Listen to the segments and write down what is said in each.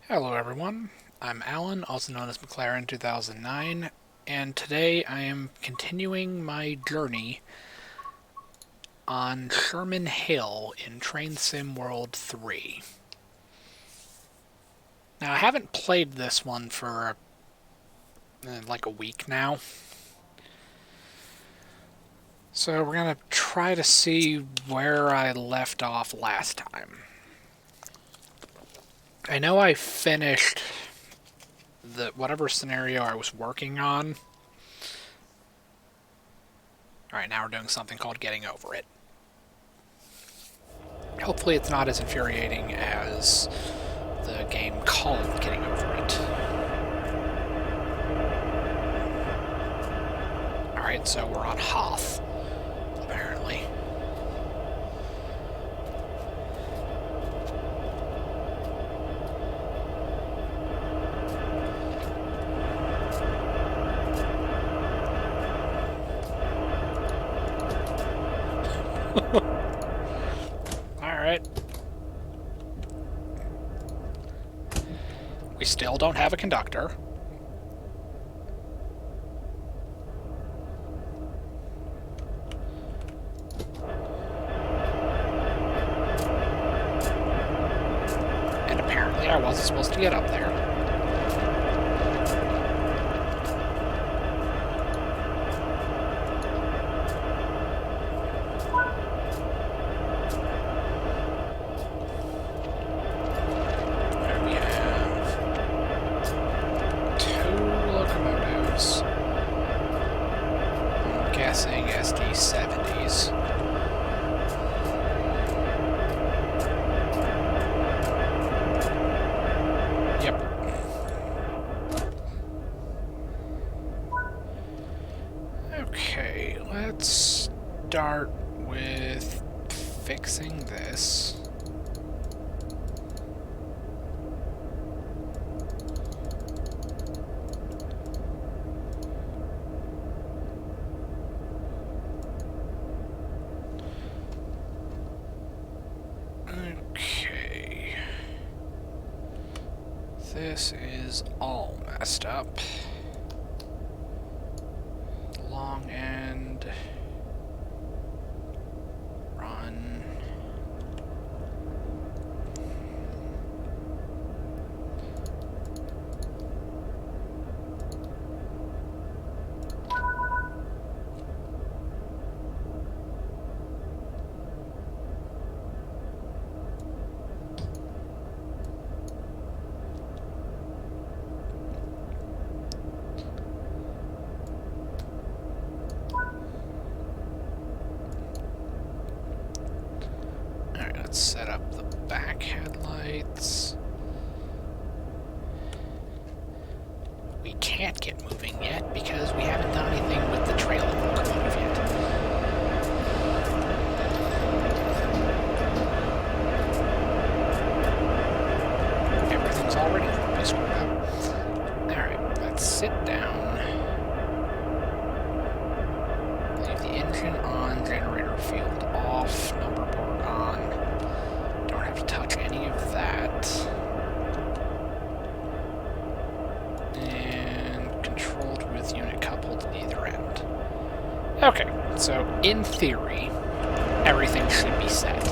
Hello everyone, I'm Alan, also known as McLaren 2009, and today I am continuing my journey on Sherman Hill in Train Sim World 3. Now I haven't played this one for like a week now, so we're gonna try to see where I left off last time. I know I finished whatever scenario I was working on. Alright, now we're doing something called getting over it. Hopefully it's not as infuriating as the game called getting over it. Alright, so we're on Hoth, apparently. Alright. We still don't have a conductor. And apparently I wasn't supposed to get up there. SD70s. Yep. Okay, let's start with fixing this. Okay. This is all messed up. Long end. Run. Let's set up the back headlights. We can't get moving yet because we haven't done anything with the trailer locomotive yet. Everything's already screwed up. Alright, let's sit down. Leave the engine on, generator field off, number board on. Don't have to touch any of that. And controlled with unit coupled to either end. Okay, so in theory, everything should be set.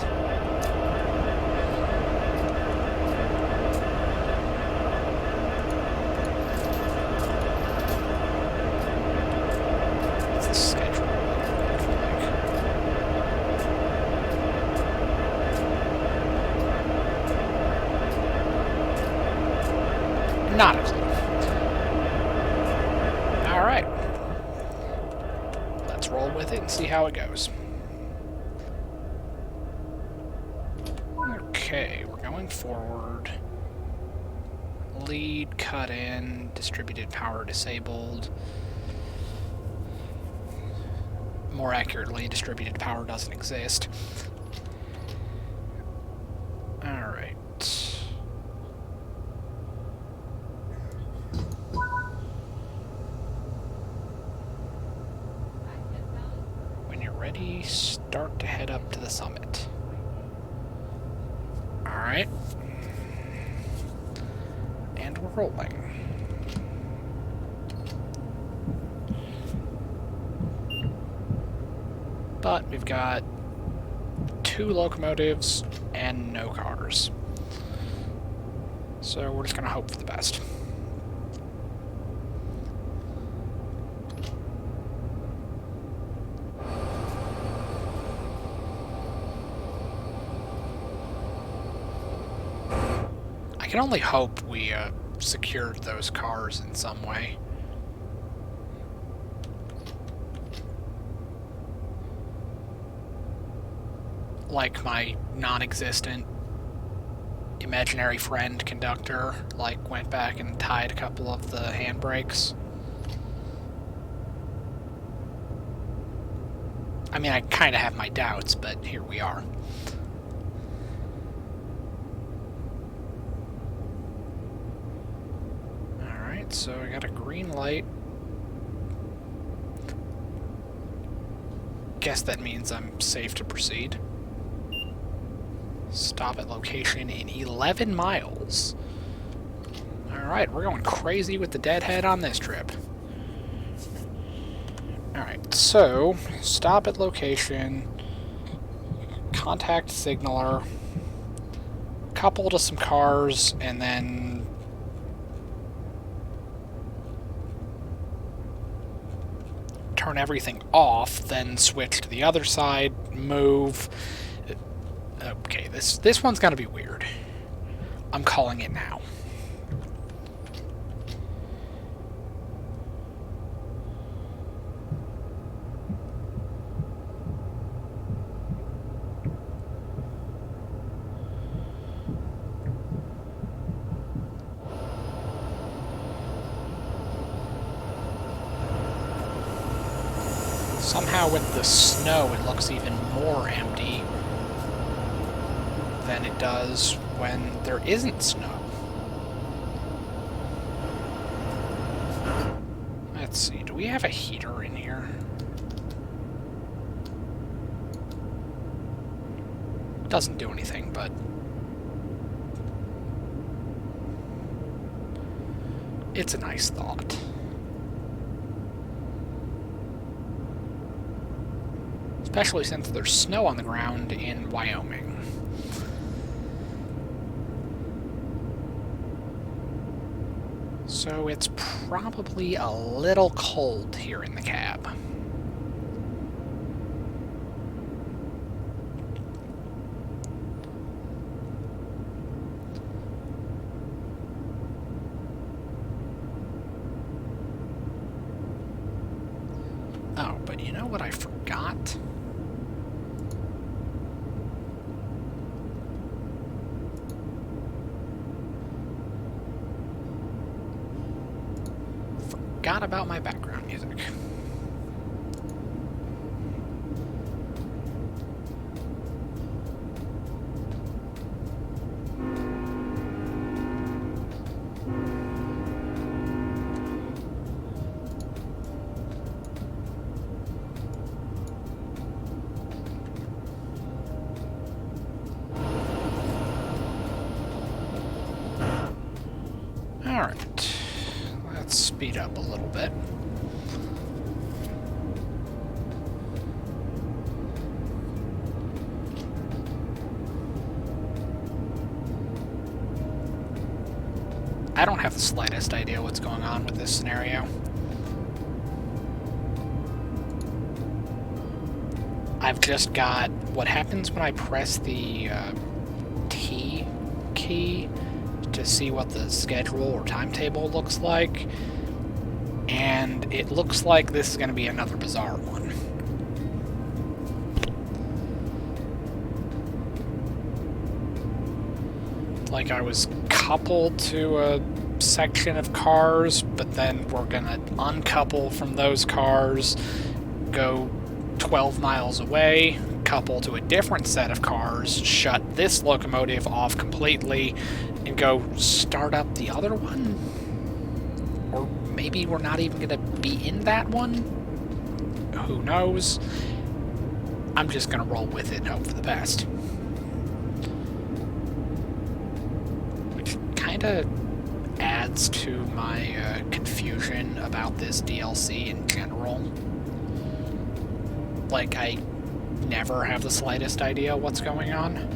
What's the schedule look like? Not a clue. Alright. Let's roll with it and see how it goes. Okay, we're going forward. Lead cut in, distributed power disabled. More accurately, distributed power doesn't exist. Alright. When you're ready, start to head up to the summit. Alright. rolling. But we've got 2 locomotives and no cars. So we're just going to hope for the best. I can only hope we secured those cars in some way. Like my non-existent imaginary friend conductor, like, went back and tied a couple of the handbrakes. I mean, I kind of have my doubts, but here we are. Alright, so I got a green light. Guess that means I'm safe to proceed. Stop at location in 11 miles. Alright, we're going crazy with the deadhead on this trip. Alright, so, stop at location, contact signaler, couple to some cars, and then turn everything off, then switch to the other side, move. Okay, this one's gonna be weird. I'm calling it now. Somehow with the snow it looks even more empty than it does when there isn't snow. Let's see, do we have a heater in here? Doesn't do anything, but it's a nice thought. Especially since there's snow on the ground in Wyoming. So it's probably a little cold here in the cab. Oh, but you know what I forgot? Forgot about my background music. Alright, let's speed up a little bit. I don't have the slightest idea what's going on with this scenario. I've just got what happens when I press the T key to see what the schedule or timetable looks like, and it looks like this is going to be another bizarre one. Like I was coupled to a section of cars, but then we're going to uncouple from those cars, go 12 miles away, couple to a different set of cars, shut this locomotive off completely, and go start up the other one? Or maybe we're not even going to be in that one? Who knows? I'm just going to roll with it and hope for the best. Which kind of adds adds to my confusion about this DLC in general. Like, I never have the slightest idea what's going on.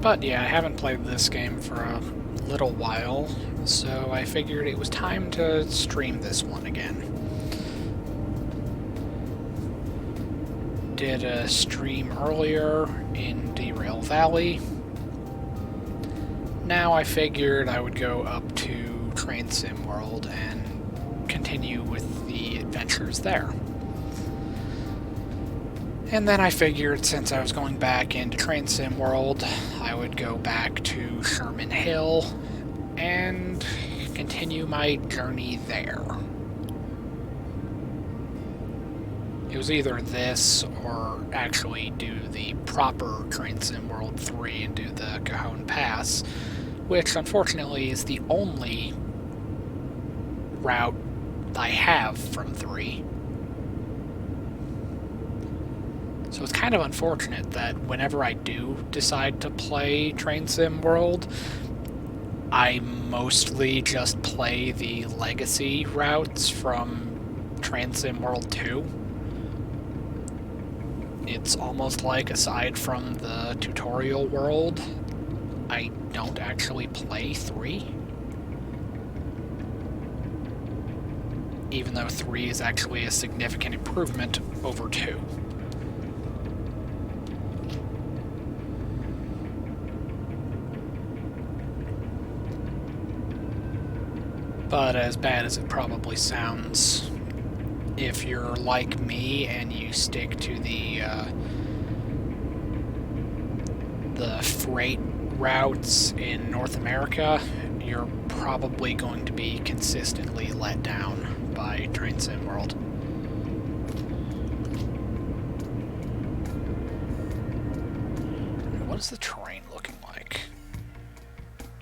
But yeah, I haven't played this game for a little while, so I figured it was time to stream this one again. Did a stream earlier in Derail Valley. Now I figured I would go up to Train Sim World and continue with the adventures there. And then I figured since I was going back into Train Sim World, I would go back to Sherman Hill and continue my journey there. It was either this or actually do the proper Train Sim World 3 and do the Cajon Pass, which unfortunately is the only route I have from 3. So it's kind of unfortunate that whenever I do decide to play Train Sim World, I mostly just play the legacy routes from Train Sim World 2. It's almost like, aside from the tutorial world, I don't actually play 3. Even though 3 is actually a significant improvement over 2. But as bad as it probably sounds, if you're like me and you stick to the freight routes in North America, you're probably going to be consistently let down by Train Sim World. What is the terrain looking like?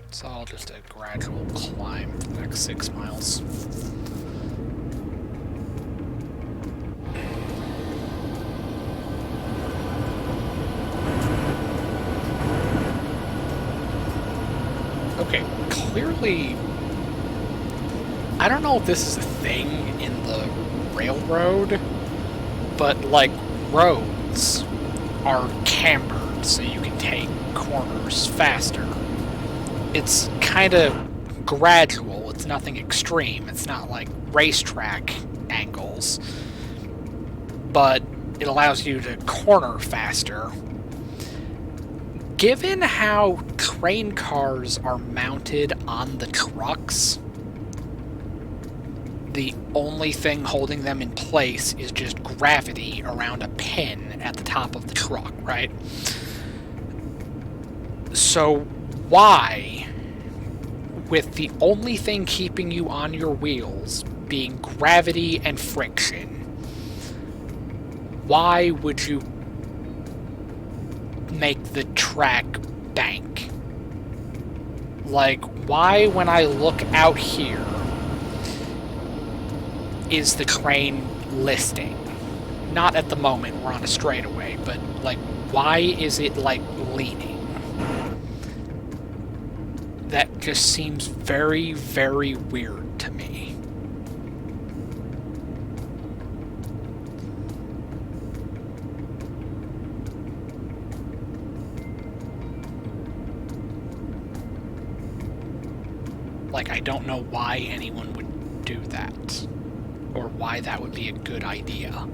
It's all just a gradual climb for the next 6 miles. Okay, clearly, I don't know if this is a thing in the railroad, but like roads are cambered so you can take corners faster. It's kind of gradual, it's nothing extreme, it's not like racetrack angles, but it allows you to corner faster. Given how train cars are mounted on the trucks, the only thing holding them in place is just gravity around a pin at the top of the truck, right? So why, with the only thing keeping you on your wheels being gravity and friction, why would you make the track bank? Like, why, when I look out here, is the train listing? Not at the moment, we're on a straightaway, but, like, why is it, like, leaning? That just seems very, very weird to me. Like, I don't know why anyone would do that, or why that would be a good idea.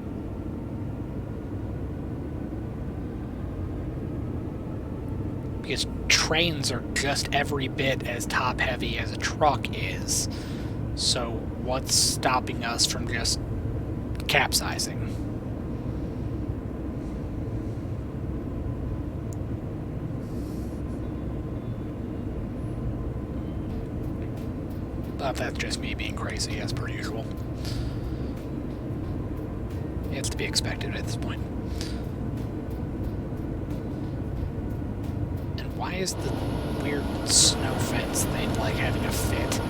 Because trains are just every bit as top-heavy as a truck is, so what's stopping us from just capsizing? But that's just me being crazy, as per usual. It's to be expected at this point. And why is the weird snow fence thing like having a fit?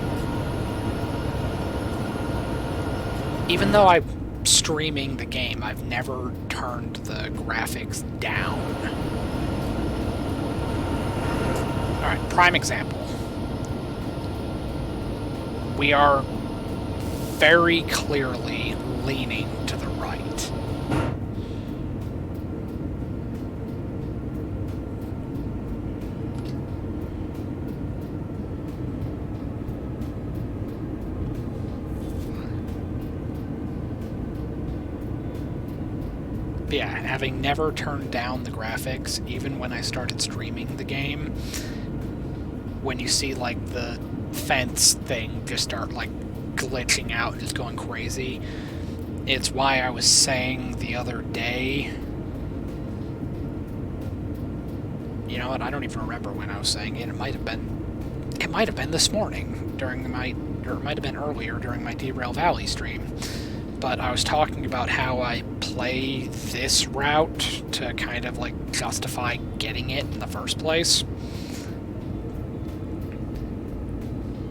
even though I'm streaming the game, I've never turned the graphics down. Alright, prime example. We are very clearly leaning to the right. But yeah, having never turned down the graphics, even when I started streaming the game, when you see like the fence thing just start like glitching out, just going crazy, it's why I was saying the other day, you know what, I don't even remember when I was saying it. It might have been this morning during my, or it might have been earlier during my Derail Valley stream, but I was talking about how I play this route to kind of like justify getting it in the first place.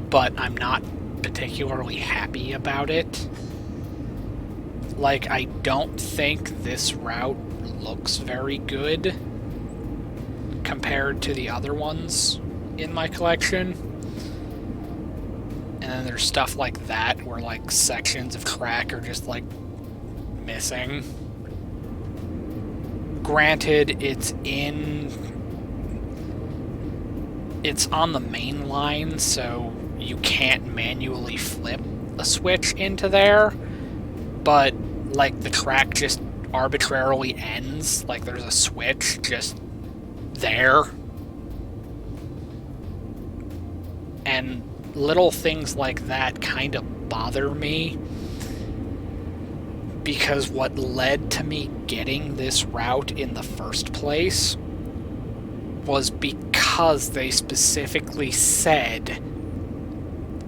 But I'm not particularly happy about it. Like, I don't think this route looks very good compared to the other ones in my collection. And then there's stuff like that where, like, sections of track are just, like, missing. Granted, it's on the main line, so you can't manually flip a switch into there, but like the track just arbitrarily ends, like there's a switch just there. And little things like that kind of bother me, because what led to me getting this route in the first place was because they specifically said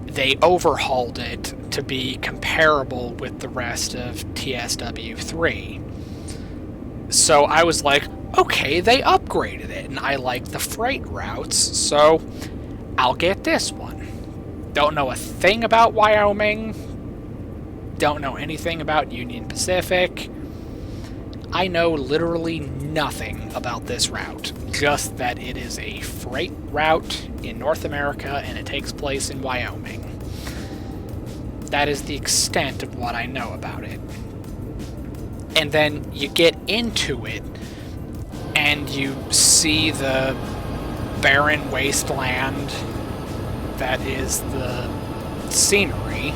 they overhauled it to be comparable with the rest of TSW3. So I was like, okay, they upgraded it, and I like the freight routes, so I'll get this one. Don't know a thing about Wyoming. Don't know anything about Union Pacific. I know literally nothing about this route, just that it is a freight route in North America and it takes place in Wyoming. That is the extent of what I know about it. And then you get into it and you see the barren wasteland that is the scenery,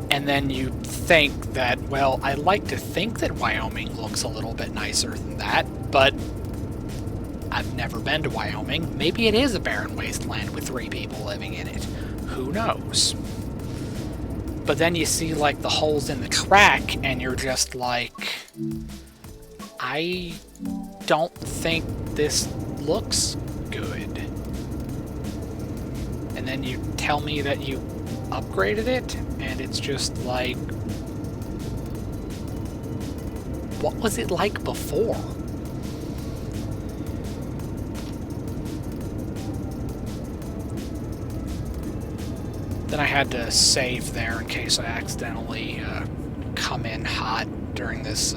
and then you think that, well, I like to think that Wyoming looks a little bit nicer than that, but I've never been to Wyoming. Maybe it is a barren wasteland with 3 people living in it. Who knows? But then you see, like, the holes in the track, and you're just like, I don't think this looks good. And then you tell me that you upgraded it, and it's just like, what was it like before? Then I had to save there in case I accidentally come in hot during this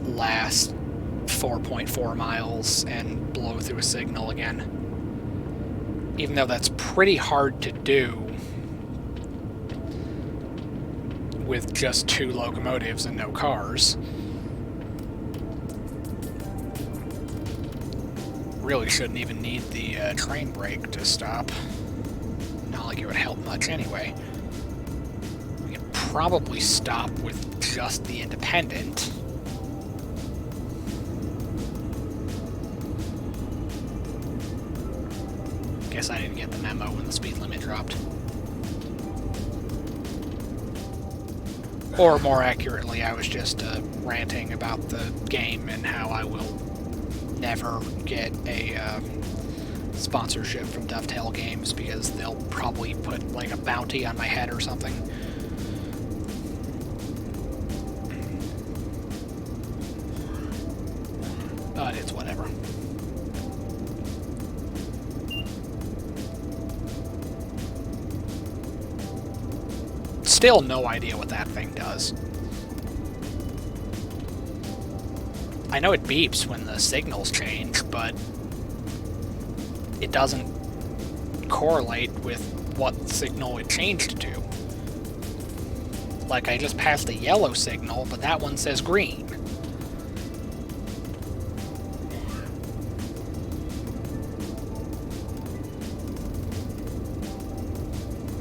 last 4.4 miles and blow through a signal again. Even though that's pretty hard to do with just 2 locomotives and no cars. Really shouldn't even need the train brake to stop. Not like it would help much anyway. We could probably stop with just the Independent. Guess I didn't get the memo when the speed limit dropped. Or more accurately, I was just ranting about the game and how I will never get a sponsorship from Dovetail Games because they'll probably put like a bounty on my head or something. But it's whatever. Still no idea what that thing does. I know it beeps when the signals change, but it doesn't correlate with what signal it changed to. Like, I just passed a yellow signal, but that one says green.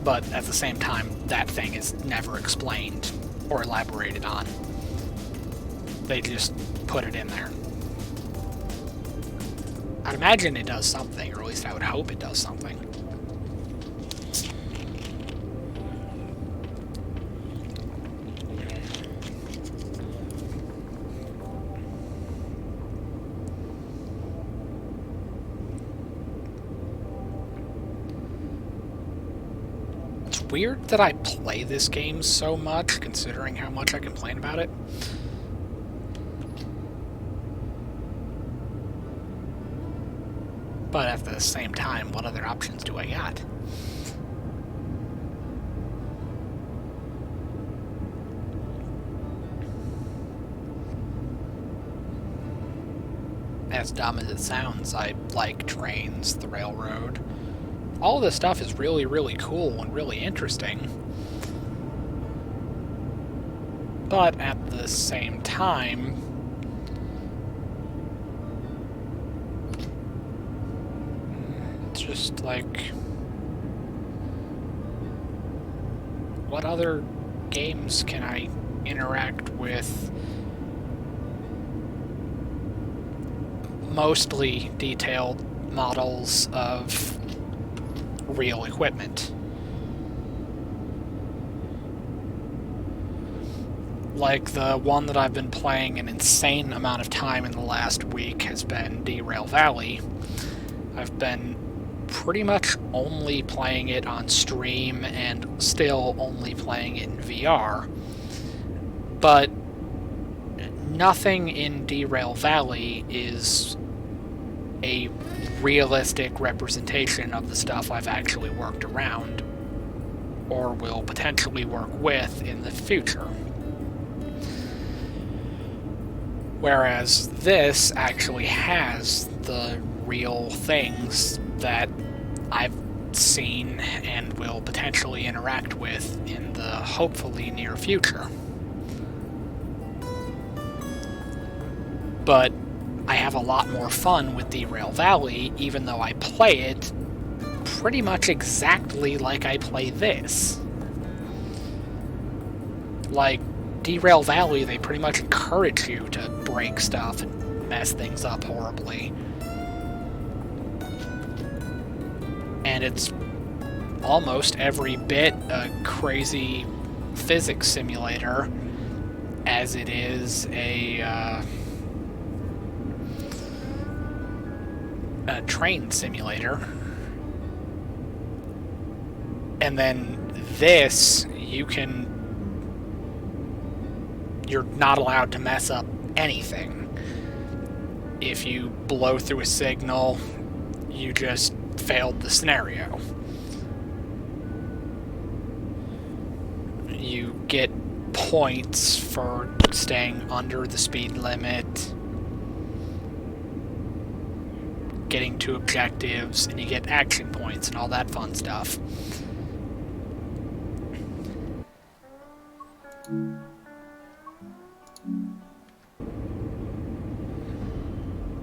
But at the same time, that thing is never explained or elaborated on. They just put it in there. I'd imagine it does something, or at least I would hope it does something. It's weird that I play this game so much, considering how much I complain about it. But at the same time, what other options do I got? As dumb as it sounds, I like trains, the railroad. All this stuff is really, really cool and really interesting. But at the same time, it's just like, what other games can I interact with mostly detailed models of real equipment? Like, the one that I've been playing an insane amount of time in the last week has been Derail Valley. I've been pretty much only playing it on stream and still only playing it in VR. But nothing in Derail Valley is a realistic representation of the stuff I've actually worked around or will potentially work with in the future. Whereas this actually has the real things that I've seen and will potentially interact with in the hopefully near future. But I have a lot more fun with Derail Valley, even though I play it pretty much exactly like I play this. Like, Derail Valley, they pretty much encourage you to break stuff and mess things up horribly. And it's almost every bit a crazy physics simulator as it is a train simulator. And then this, you're not allowed to mess up anything. If you blow through a signal, you just failed the scenario. You get points for staying under the speed limit, getting to objectives, and you get action points and all that fun stuff.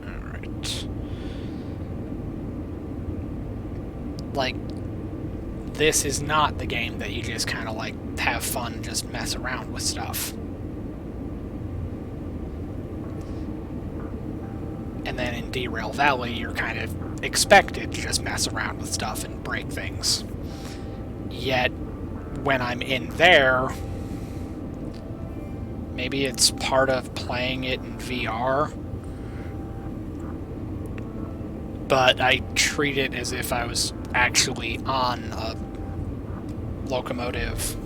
Alright. Like, this is not the game that you just kind of like have fun and just mess around with stuff. And then in Derail Valley, you're kind of expected to just mess around with stuff and break things. Yet, when I'm in there, maybe it's part of playing it in VR, but I treat it as if I was actually on a locomotive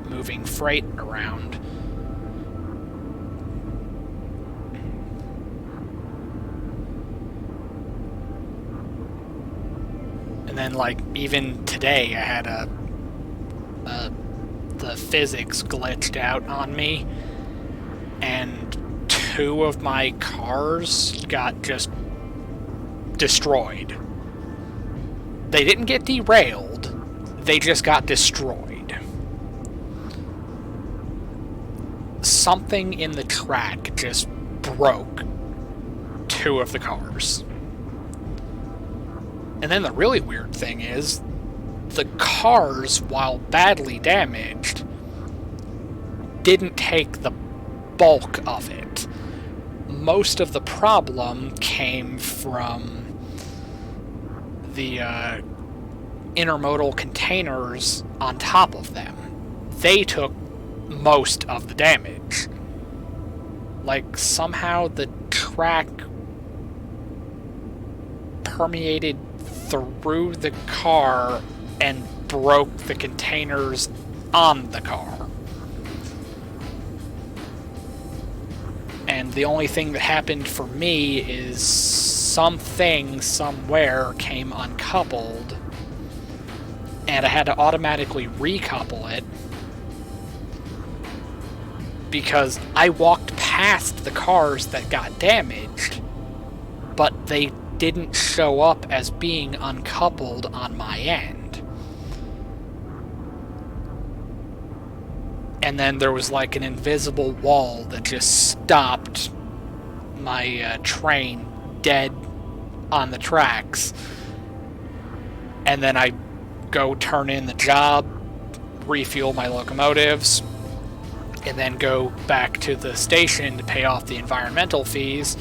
moving freight around. And then, like, even today I had a the physics glitched out on me, and 2 of my cars got just destroyed. They didn't get derailed, they just got destroyed. Something in the track just broke 2 of the cars. And then the really weird thing is, the cars, while badly damaged, didn't take the bulk of it. Most of the problem came from the intermodal containers on top of them. They took most of the damage. Like, somehow the track permeated through the car and broke the containers on the car. And the only thing that happened for me is something somewhere came uncoupled, and I had to automatically recouple it because I walked past the cars that got damaged, but they didn't show up as being uncoupled on my end. And then there was like an invisible wall that just stopped my train dead on the tracks. And then I go turn in the job, refuel my locomotives, and then go back to the station to pay off the environmental fees.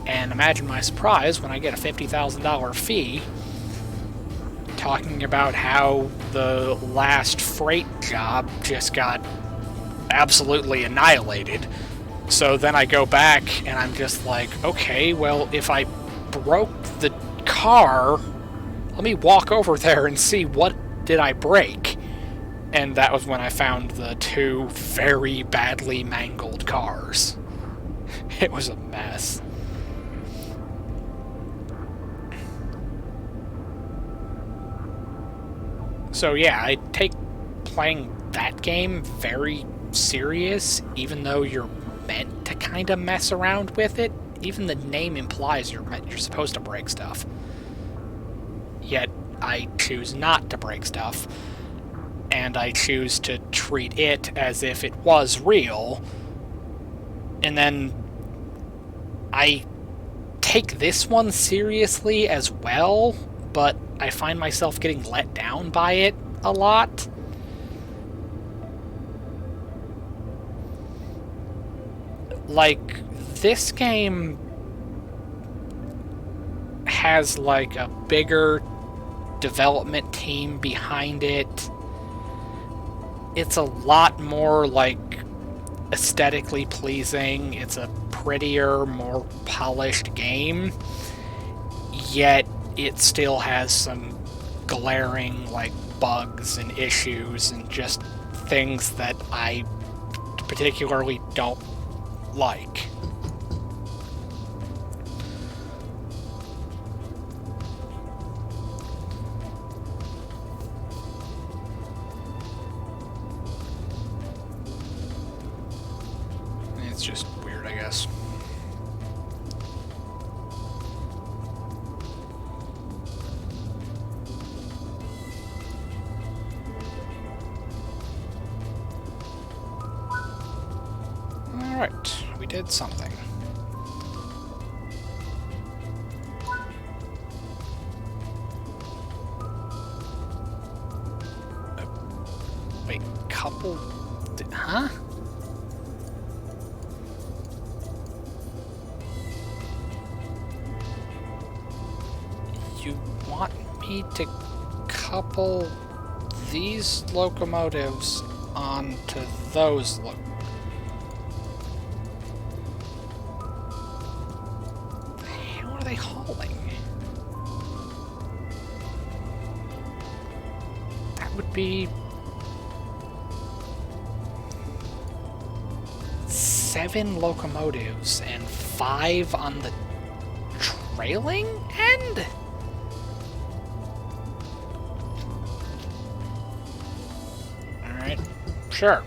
And imagine my surprise when I get a $50,000 fee talking about how the last freight job just got absolutely annihilated. So then I go back and I'm just like, okay, well, if I broke the car, let me walk over there and see what did I break. And that was when I found the 2 very badly mangled cars. It was a mess. So yeah, I take playing that game very serious, even though you're meant to kind of mess around with it. Even the name implies you're supposed to break stuff. Yet I choose not to break stuff, and I choose to treat it as if it was real. And then I take this one seriously as well, but I find myself getting let down by it a lot. Like, this game has like a bigger development team behind it. It's a lot more like aesthetically pleasing. It's a prettier, more polished game, yet it still has some glaring like bugs and issues and just things that I particularly don't like. It's just weird, I guess. Alright, we did something. Wait, couple... Huh? You want me to couple these locomotives onto those The hell are they hauling? That would be 7 locomotives and 5 on the trailing end? Sure.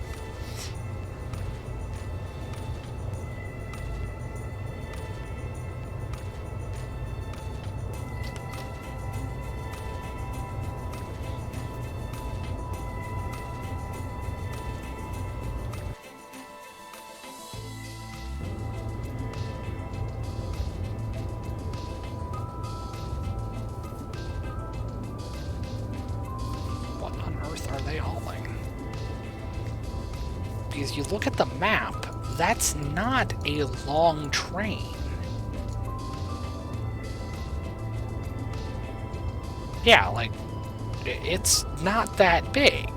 What on earth are they hauling? Because you look at the map, that's not a long train. Yeah, like, it's not that big.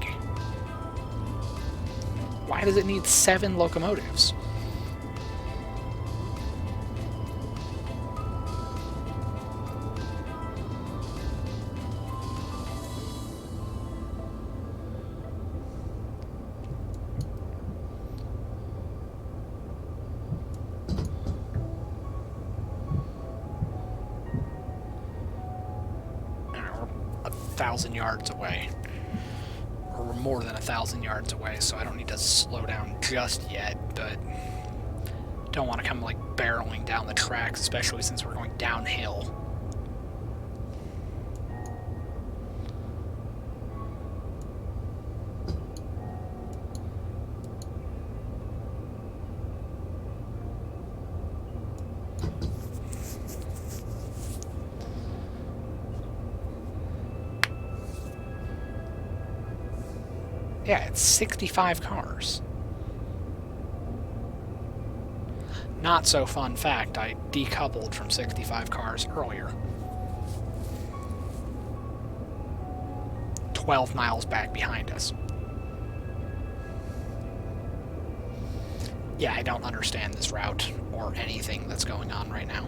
Why does it need 7 locomotives? We're 1,000 yards away. Or we're more than 1,000 yards away, so I don't need to slow down just yet, but don't want to come, like, barreling down the tracks, especially since we're going downhill. Yeah, it's 65 cars. Not so fun fact, I decoupled from 65 cars earlier. 12 miles back behind us. Yeah, I don't understand this route or anything that's going on right now.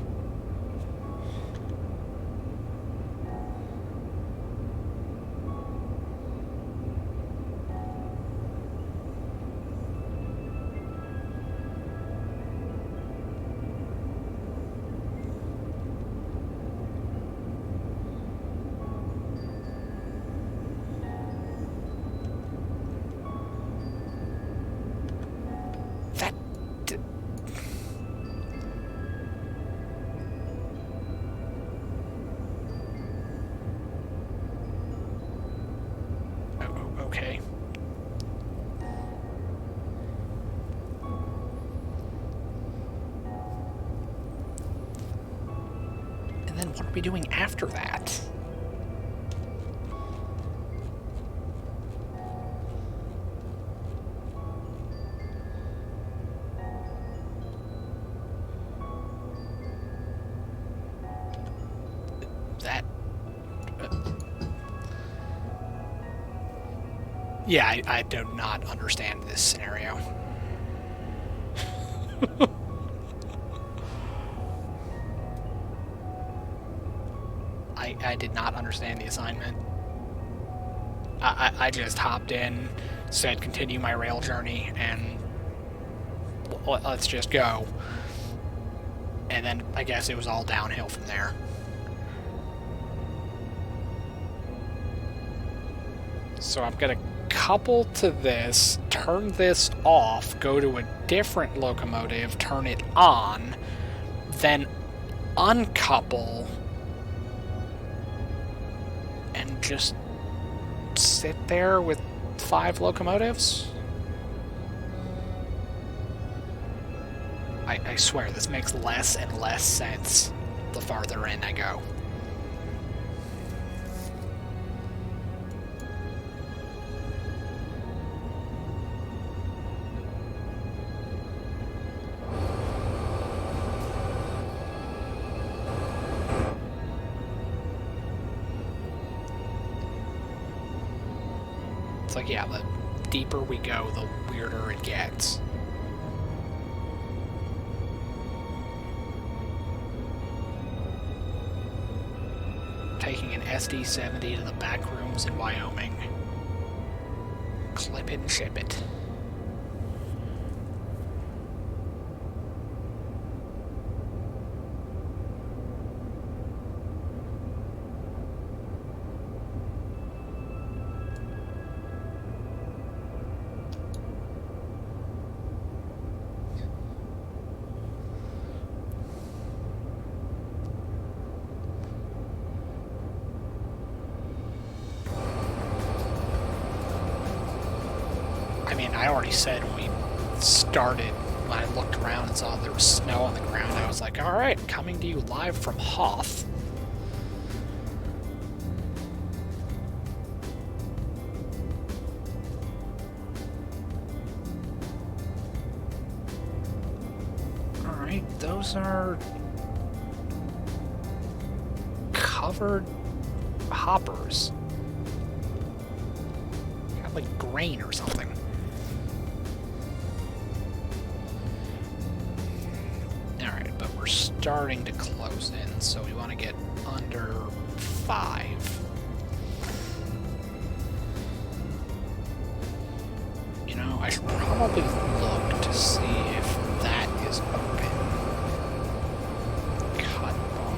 Okay. And then what are we doing after that? Yeah, I do not understand this scenario. I did not understand the assignment. I just hopped in, said continue my rail journey, and let's just go. And then I guess it was all downhill from there. So I'm gonna couple to this, turn this off, go to a different locomotive, turn it on, then uncouple, and just sit there with 5 locomotives? I swear, this makes less and less sense the farther in I go. It's like, yeah, the deeper we go, the weirder it gets. Taking an SD-70 to the back rooms in Wyoming. Clip it and ship it. I already said when we started, when I looked around and saw there was snow on the ground, I was like, alright, coming to you live from Hoth. Alright, those are covered hoppers. Got like grain or something. Alright, but we're starting to close in, so we want to get under 5. You know, I should probably look to see if that is open. Cut bar.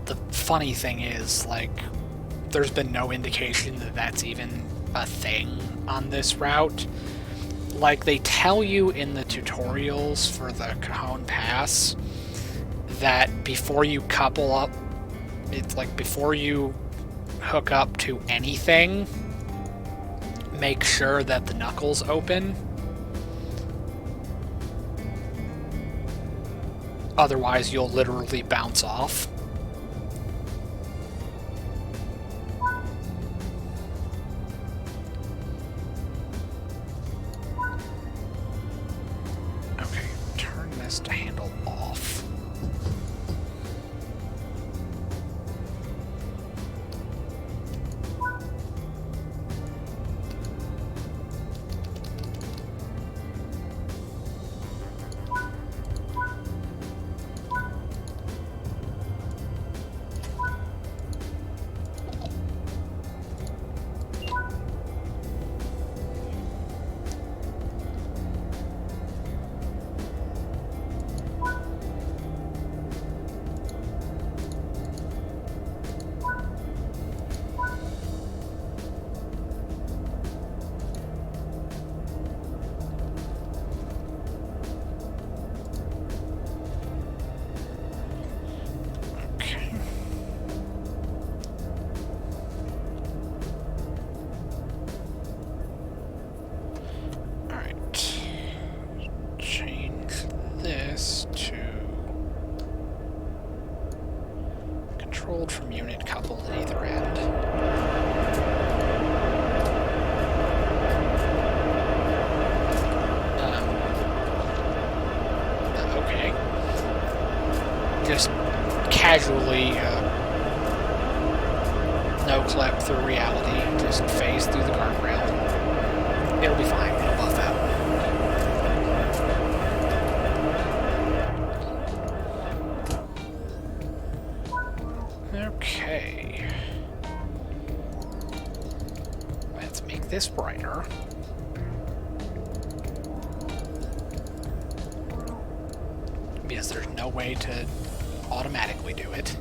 The funny thing is, like, there's been no indication that that's even a thing on this route. Like, they tell you in the tutorials for the Cajon Pass that before you couple up, it's like before you hook up to anything, make sure that the knuckles open. Otherwise, you'll literally bounce off. To handle off. From unit coupled at either end. Okay. Just casually, no clip through reality, just phase through the guardrail. It'll be fine, it'll buff out. Okay. Let's make this brighter. Because there's no way to automatically do it.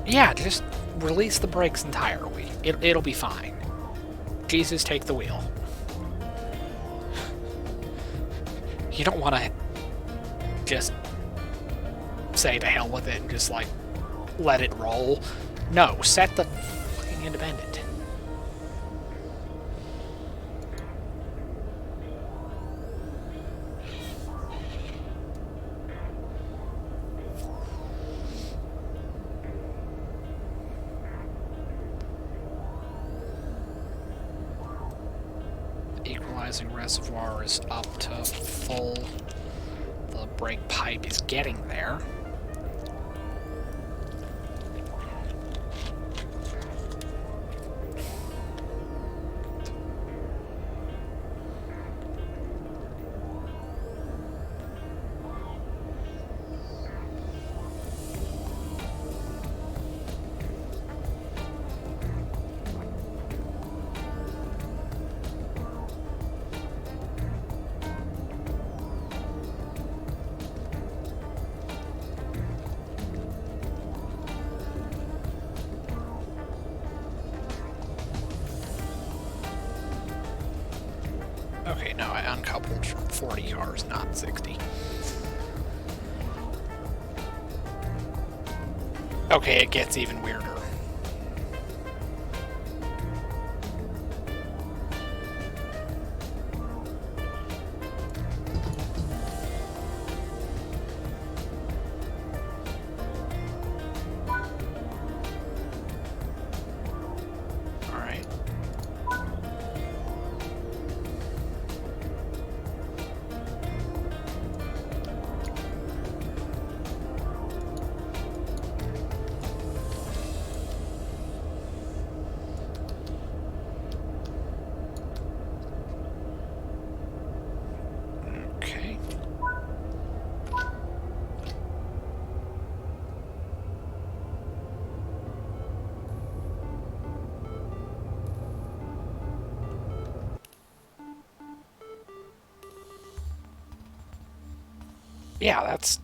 Yeah, just release the brakes entirely. It'll be fine. Jesus, take the wheel. You don't want to just say to hell with it and just, like, let it roll. No, set the fucking independent. Reservoir is up to full. The brake pipe is getting there. coupled from 40 cars, not 60. Okay, it gets even weirder. Yeah, that's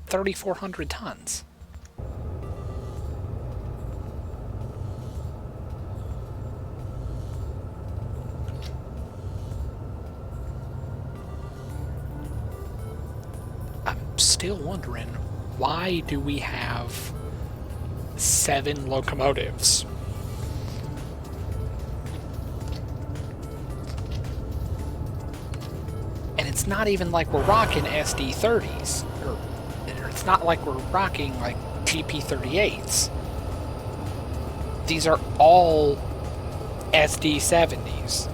3,400 tons. I'm still wondering, why do we have 7 locomotives? And it's not even like we're rocking SD30s. Or it's not like we're rocking like GP38s. These are all SD70s.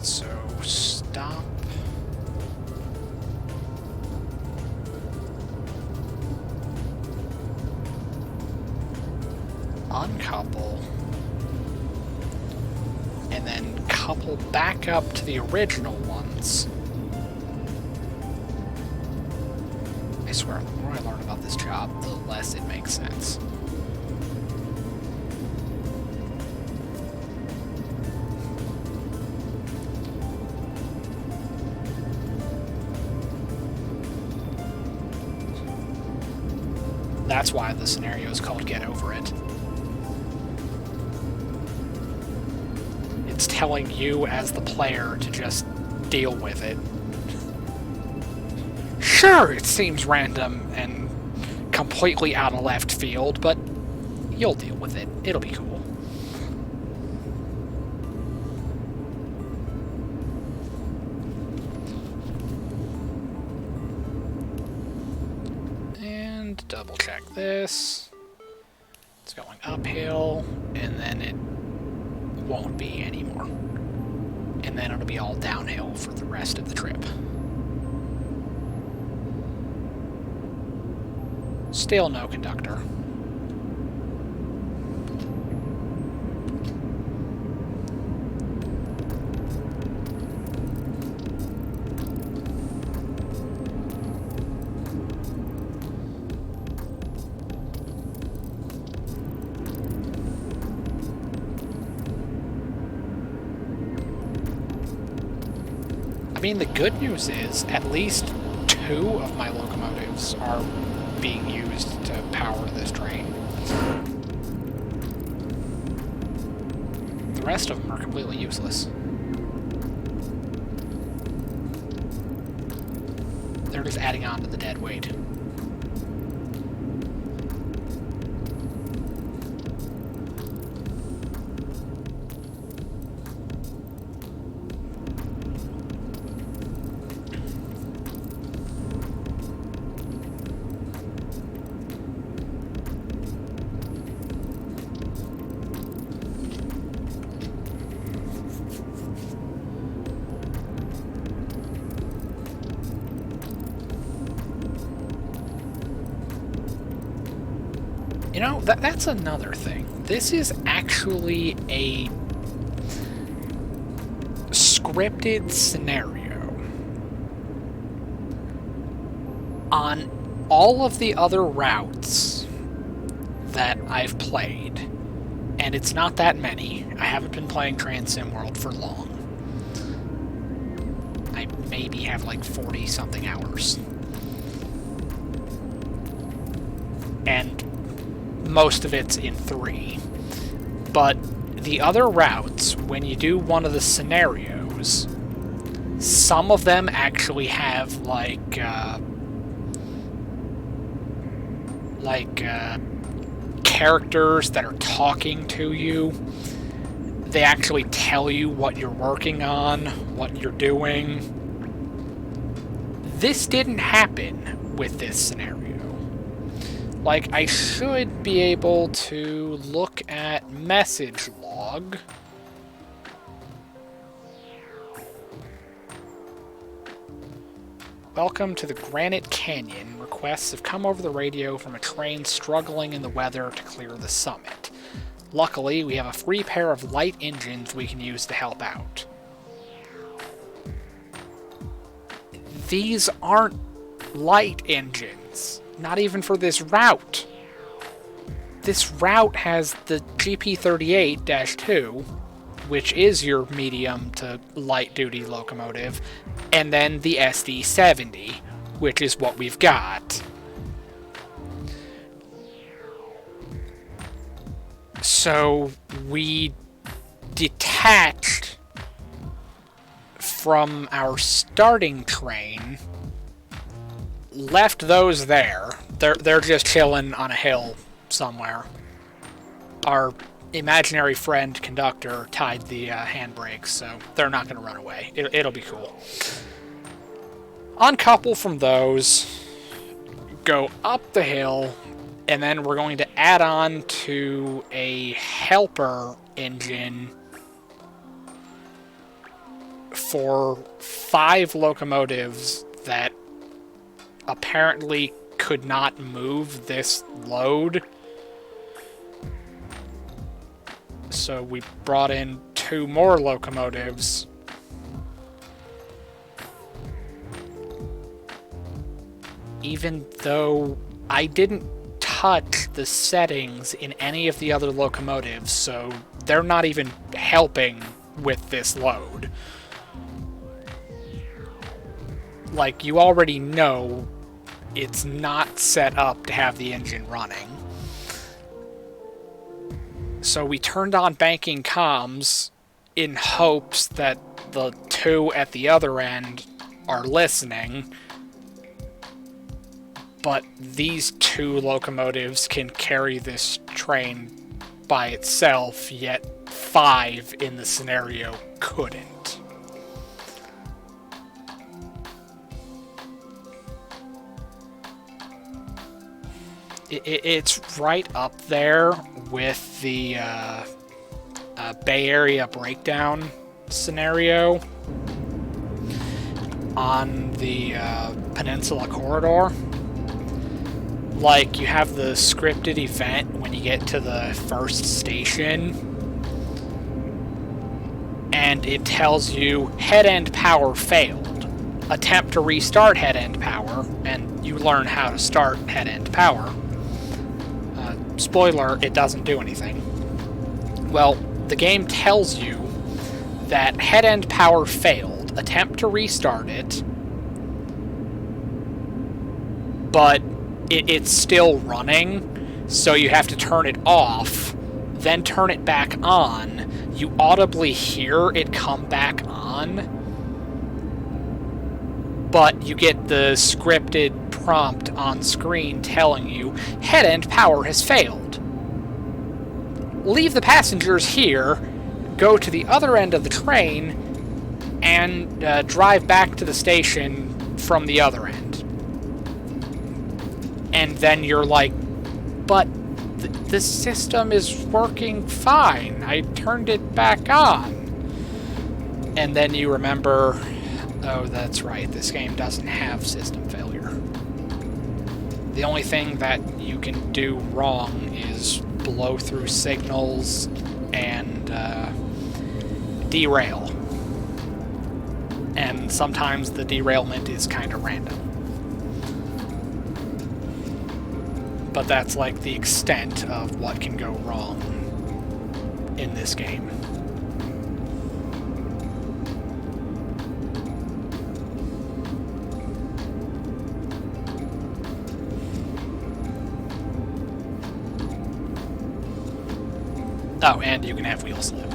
So stop. Uncouple. And then couple back up to the original ones. I swear, the more I learn about this job, the less it makes sense. That's why the scenario is called Get Over It. It's telling you as the player to just deal with it. Sure, it seems random and completely out of left field, but you'll deal with it. It'll be cool. Double check this. It's going uphill, and then it won't be anymore. And then it'll be all downhill for the rest of the trip. Still no conductor. I mean, the good news is at least 2 of my locomotives are being used to power this train. The rest of them are completely useless. They're just adding on to the dead weight. that's another thing. This is actually a scripted scenario. On all of the other routes that I've played, and it's not that many. I haven't been playing Transsim World for long. I maybe have like 40-something hours. And most of it's in 3. But the other routes, when you do one of the scenarios, some of them actually have characters that are talking to you. They actually tell you what you're working on, what you're doing. This didn't happen with this scenario. Like, I should be able to look at message log. Welcome to the Granite Canyon. Requests have come over the radio from a train struggling in the weather to clear the summit. Luckily, we have a free pair of light engines we can use to help out. These aren't light engines. Not even for this route. This route has the GP38-2, which is your medium to light duty locomotive, and then the SD70, which is what we've got. So we detached from our starting train, left those there. They're just chilling on a hill somewhere. Our imaginary friend conductor tied the handbrakes, so they're not going to run away. It'll be cool. Uncouple from those, go up the hill, and then we're going to add on to a helper engine for 5 locomotives that apparently could not move this load. So we brought in 2 more locomotives. Even though I didn't touch the settings in any of the other locomotives, so they're not even helping with this load. Like, you already know it's not set up to have the engine running. So we turned on banking comms in hopes that the 2 at the other end are listening. But these 2 locomotives can carry this train by itself, yet 5 in the scenario couldn't. It's right up there with the Bay Area breakdown scenario on the Peninsula Corridor. Like, you have the scripted event when you get to the first station, and it tells you head-end power failed. Attempt to restart head-end power, and you learn how to start head-end power. Spoiler, it doesn't do anything. Well, the game tells you that head-end power failed. Attempt to restart it, but it's still running, so you have to turn it off, then turn it back on. You audibly hear it come back on, but you get the scripted prompt on screen telling you head-end power has failed. Leave the passengers here, go to the other end of the train, and drive back to the station from the other end. And then you're like, but the system is working fine. I turned it back on. And then you remember, oh, that's right, this game doesn't have system failure. The only thing that you can do wrong is blow through signals and derail. And sometimes the derailment is kind of random. But that's like the extent of what can go wrong in this game. Oh, and you can have wheel slip.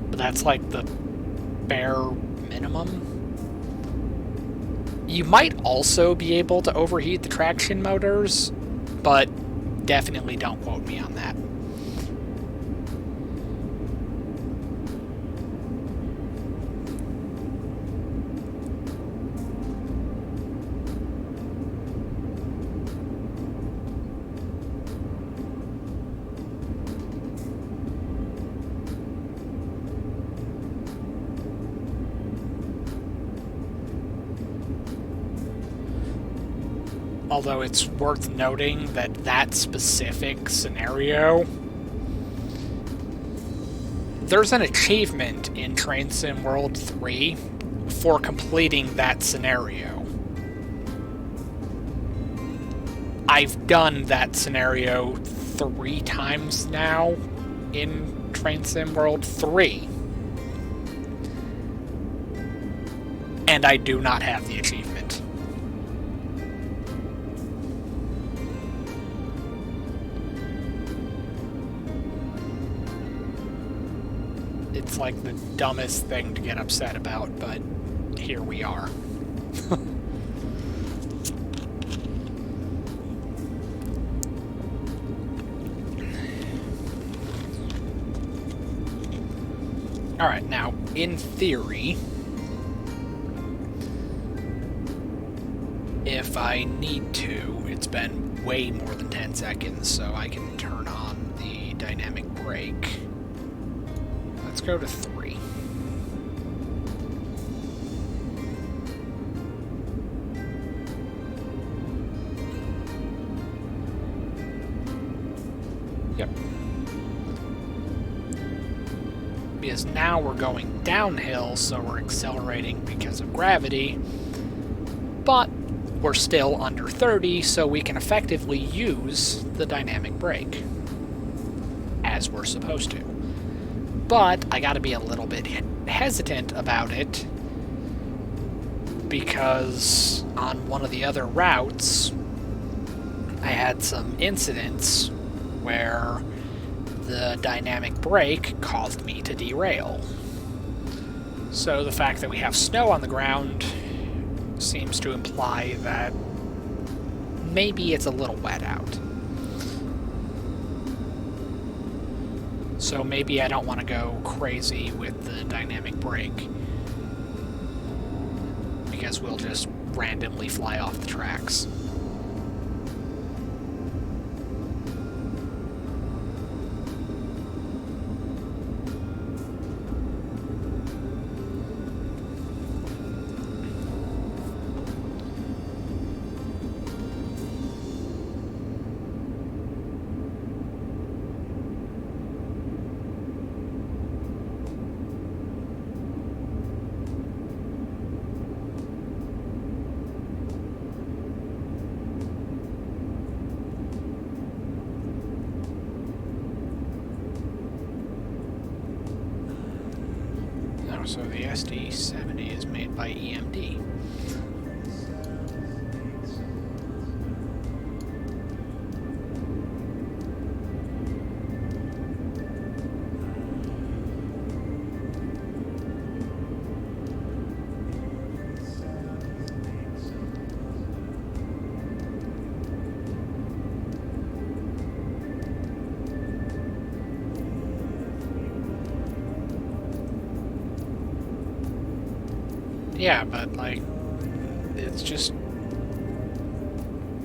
But that's like the bare minimum. You might also be able to overheat the traction motors, but definitely don't quote me on that. Although it's worth noting that that specific scenario, there's an achievement in Train Sim World 3 for completing that scenario. I've done that scenario 3 times now in Train Sim World 3. And I do not have the achievement. It's like the dumbest thing to get upset about, but here we are. Alright, now, in theory, if I need to, it's been way more than 10 seconds, so I can turn on the dynamic brake. Let's go to 3. Yep. Because now we're going downhill, so we're accelerating because of gravity, but we're still under 30, so we can effectively use the dynamic brake, as we're supposed to. But I gotta be a little bit hesitant about it, because on one of the other routes, I had some incidents where the dynamic brake caused me to derail. So the fact that we have snow on the ground seems to imply that maybe it's a little wet out. So maybe I don't want to go crazy with the dynamic brake, because we'll just randomly fly off the tracks. So the SD70 is made by EMD. Yeah, but, like, it's just...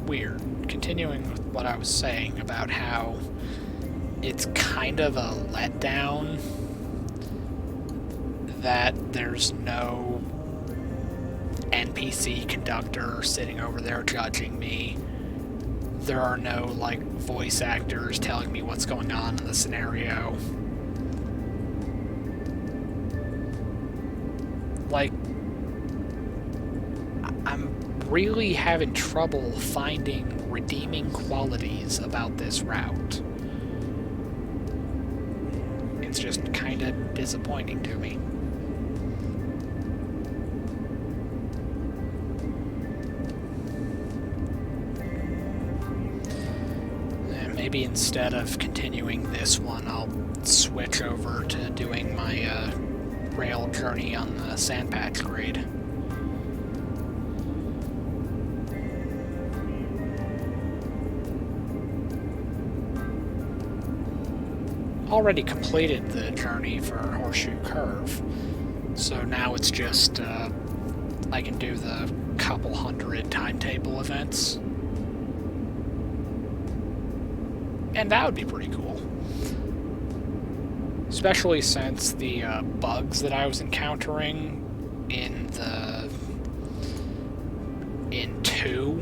weird. Continuing with what I was saying about how it's kind of a letdown that there's no NPC conductor sitting over there judging me. There are no, like, voice actors telling me what's going on in the scenario. Like, I'm really having trouble finding redeeming qualities about this route. It's just kind of disappointing to me. Maybe instead of continuing this one, I'll switch over to doing my rail journey on the Sandpatch grade. Already completed the journey for Horseshoe Curve, so now it's just I can do the couple hundred timetable events. And that would be pretty cool. Especially since the bugs that I was encountering in 2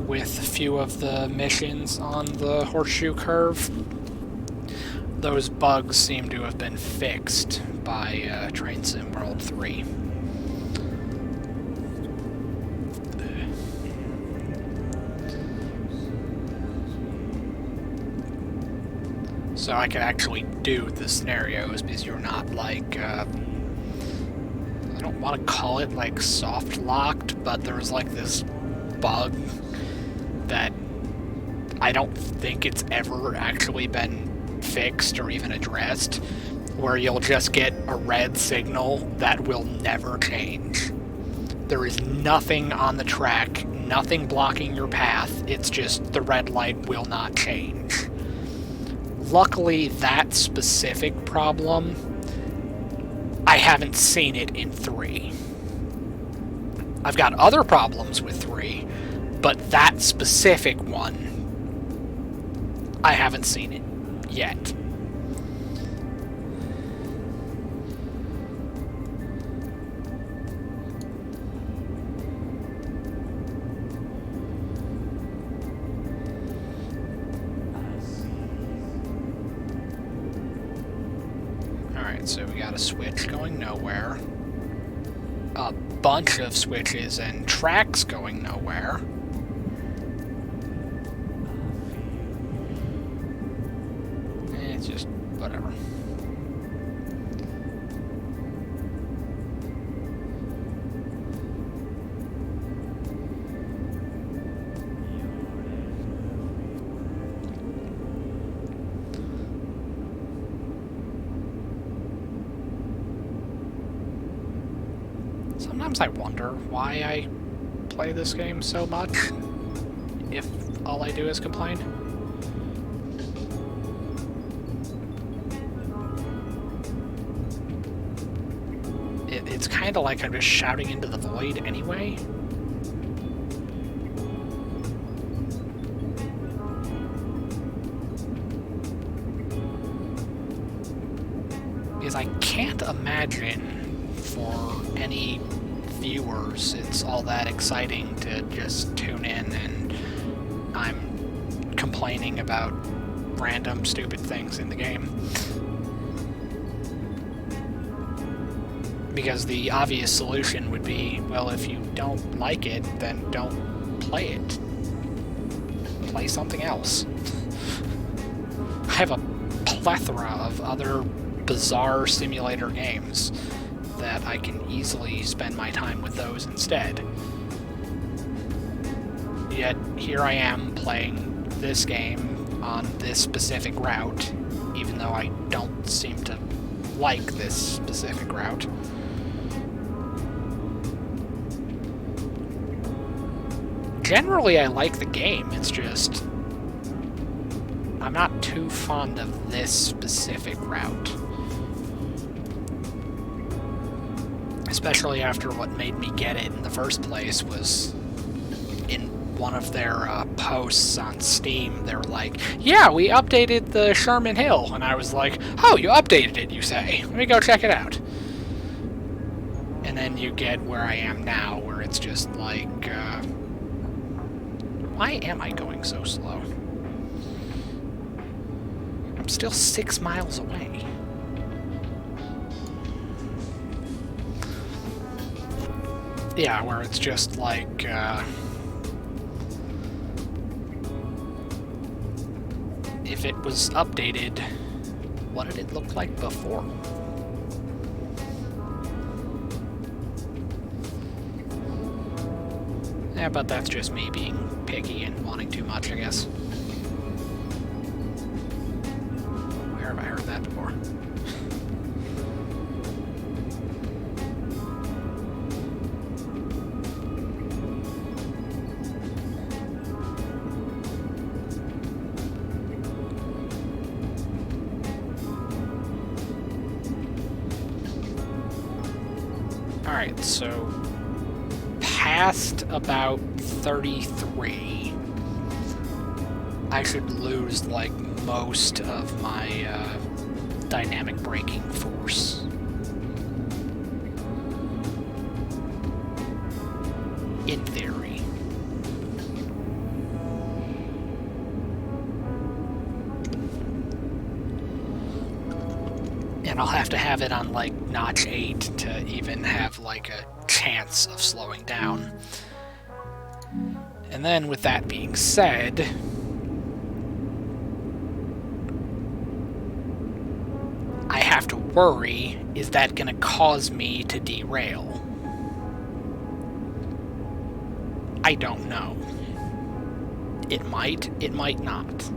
with a few of the missions on the Horseshoe Curve, those bugs seem to have been fixed by Train Sim World 3. So I could actually do the scenarios because you're not like, I don't want to call it like soft locked, but there's like this bug that I don't think it's ever actually been fixed or even addressed, where you'll just get a red signal that will never change. There is nothing on the track, nothing blocking your path, it's just the red light will not change. Luckily, that specific problem, I haven't seen it in 3. I've got other problems with 3, but that specific one, I haven't seen it yet. So we got a switch going nowhere, a bunch of switches and tracks going nowhere. It's just whatever. Sometimes I wonder why I play this game so much, if all I do is complain. It's kind of like I'm just shouting into the void anyway. Because I can't imagine for any viewers it's all that exciting to just tune in and I'm complaining about random stupid things in the game. Because the obvious solution would be, well, if you don't like it, then don't play it. Play something else. I have a plethora of other bizarre simulator games that I can easily spend my time with those instead. Yet, here I am playing this game on this specific route, even though I don't seem to like this specific route. Generally, I like the game, it's just I'm not too fond of this specific route. Especially after what made me get it in the first place was in one of their posts on Steam, they're like, yeah, we updated the Sherman Hill. And I was like, oh, you updated it, you say? Let me go check it out. And then you get where I am now, where it's just like, why am I going so slow? I'm still 6 miles away. Yeah, where it's just like, if it was updated, what did it look like before? Yeah, but that's just me being picky and wanting too much, I guess. Where have I heard that before? Alright, so past about 33, I should lose, like, most of my dynamic braking force. In theory. And I'll have to have it on, like, notch 8 to even have, like, a chance of slowing down. And then, with that being said, I have to worry, is that going to cause me to derail? I don't know. It might not.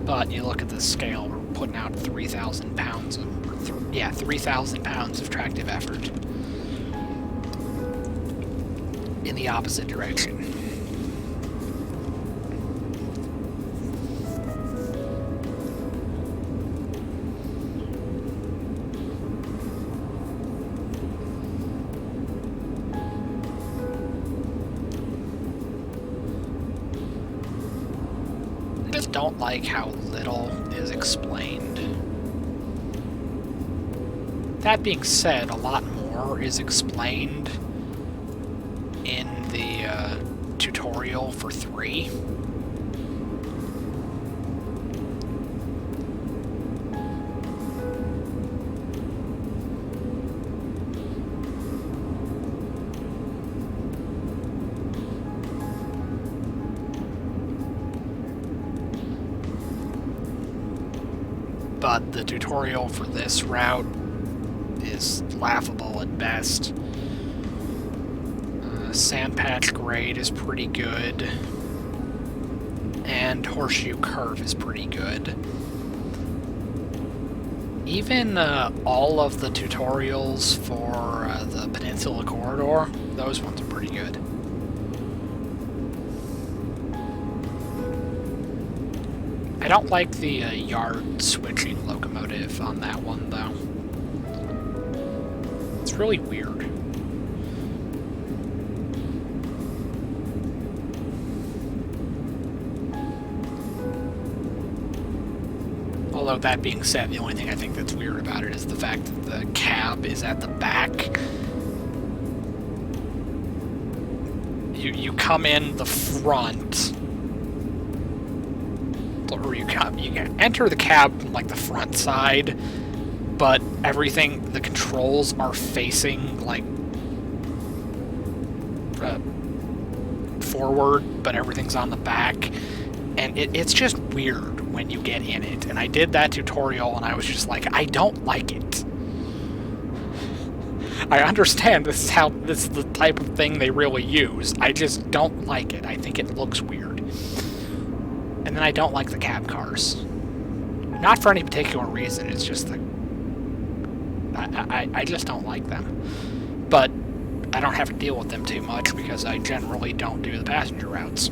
But you look at the scale, we're putting out 3,000 pounds of, 3,000 pounds of tractive effort in the opposite direction. I just don't like how little is explained. That being said, a lot more is explained in the tutorial for 3. But the tutorial for this route is laughable at best. Sand patch grade is pretty good, and horseshoe curve is pretty good. Even all of the tutorials for the Peninsula Corridor, those ones are pretty good. I don't like the yard switching locomotive on that one, though. It's really weird. Although, that being said, the only thing I think that's weird about it is the fact that the cab is at the back. You come in the front, or you enter the cab from, like, the front side, but everything, the controls are facing, like, forward, but everything's on the back, and it's just weird when you get in it. And I did that tutorial, and I was just like, I don't like it. I understand this is the type of thing they really use. I just don't like it. I think it looks weird. And then I don't like the cab cars. Not for any particular reason, it's just that I just don't like them. But I don't have to deal with them too much because I generally don't do the passenger routes.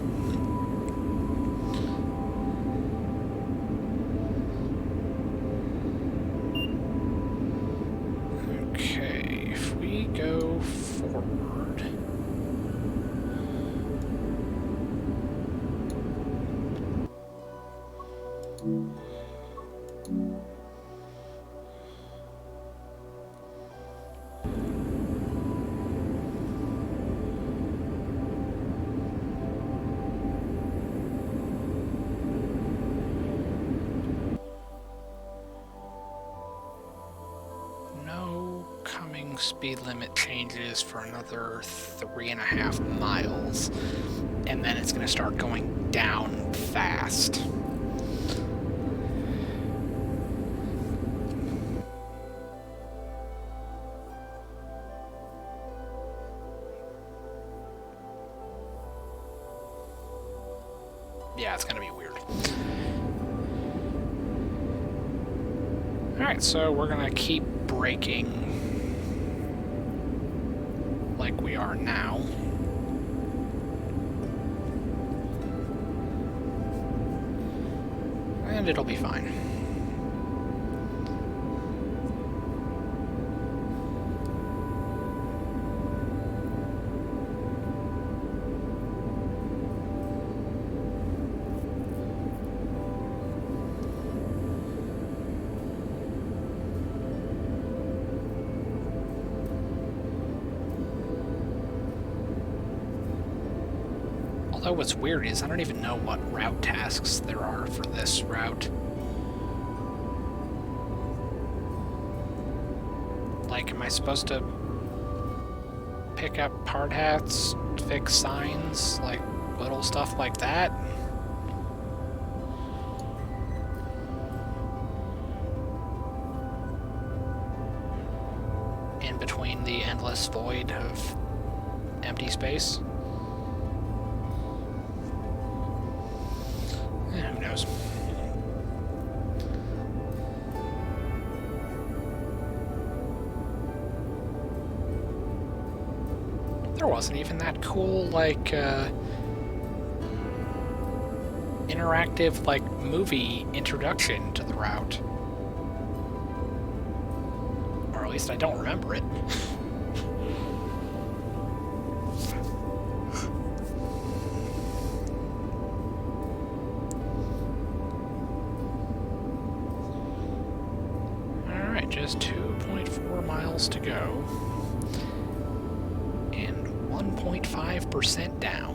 long speed limit changes for another 3.5 miles, and then it's going to start going down fast. Yeah, it's going to be weird. Alright, so we're going to keep braking like we are now. And it'll be fine. Although what's weird is I don't even know what route tasks there are for this route. Like, am I supposed to pick up hard hats, fix signs, like little stuff like that? In between the endless void of empty space? Who knows? There wasn't even that cool, like, interactive, like, movie introduction to the route. Or at least I don't remember it. Alright, just 2.4 miles to go. 1.5% down.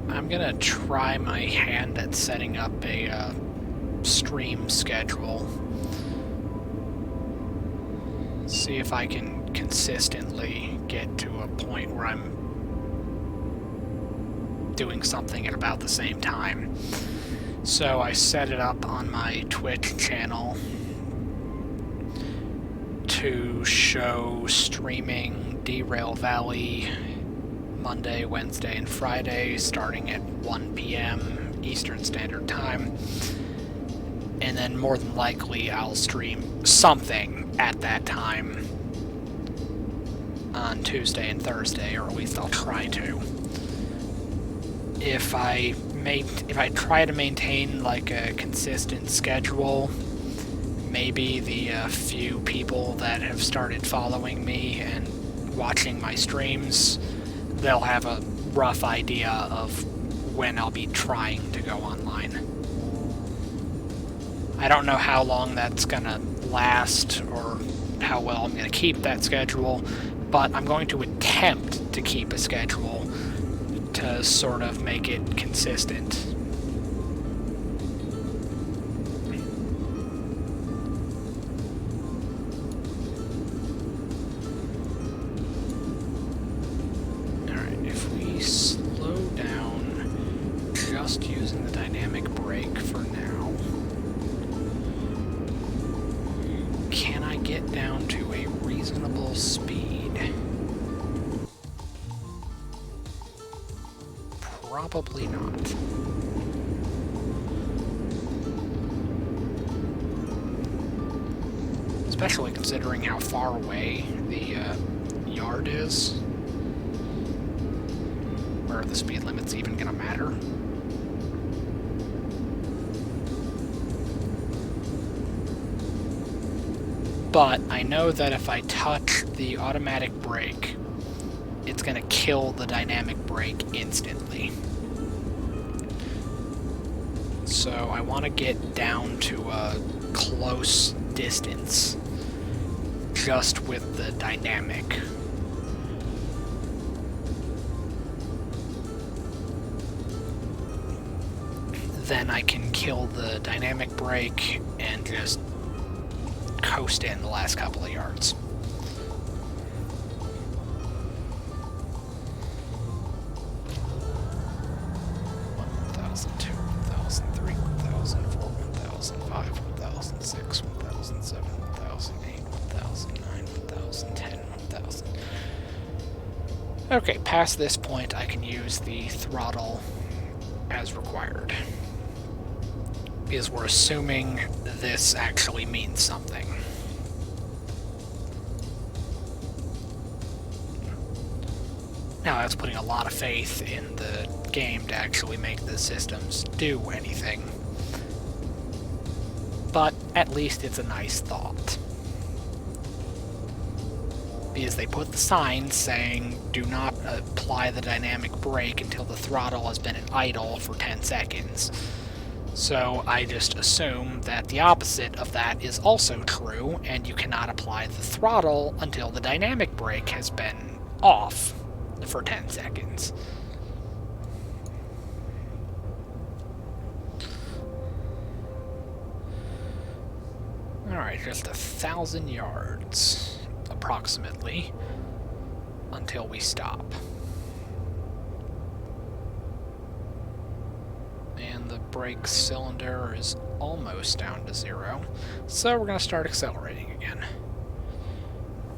I'm gonna try my hand at setting up a stream schedule. See if I can consistently get to a point where I'm doing something at about the same time. So I set it up on my Twitch channel to show streaming Derail Valley Monday, Wednesday, and Friday, starting at 1 p.m. Eastern Standard Time. And then more than likely I'll stream something at that time on Tuesday and Thursday, or at least I'll try to. If I try to maintain like a consistent schedule, maybe the few people that have started following me and watching my streams, they'll have a rough idea of when I'll be trying to go online. I don't know how long that's gonna last or how well I'm gonna keep that schedule, but I'm going to attempt to keep a schedule to sort of make it consistent. Just using the dynamic brake for now. Can I get down to a reasonable speed? Probably not. Especially considering how far away the yard is. Where the speed limit's even gonna matter. but I know that if I touch the automatic brake, it's going to kill the dynamic brake instantly. So I want to get down to a close distance just with the dynamic. Then I can kill the dynamic brake and just coast in the last couple of yards. Okay, past this point I can use the throttle as required, because we're assuming this actually means something. Now that's putting a lot of faith in the game to actually make the systems do anything, but at least it's a nice thought. Because they put the sign saying, do not apply the dynamic brake until the throttle has been in idle for 10 seconds. So I just assume that the opposite of that is also true, and you cannot apply the throttle until the dynamic brake has been off for 10 seconds. Alright, just 1,000 yards. Approximately, until we stop. And the brake cylinder is almost down to 0, so we're going to start accelerating again.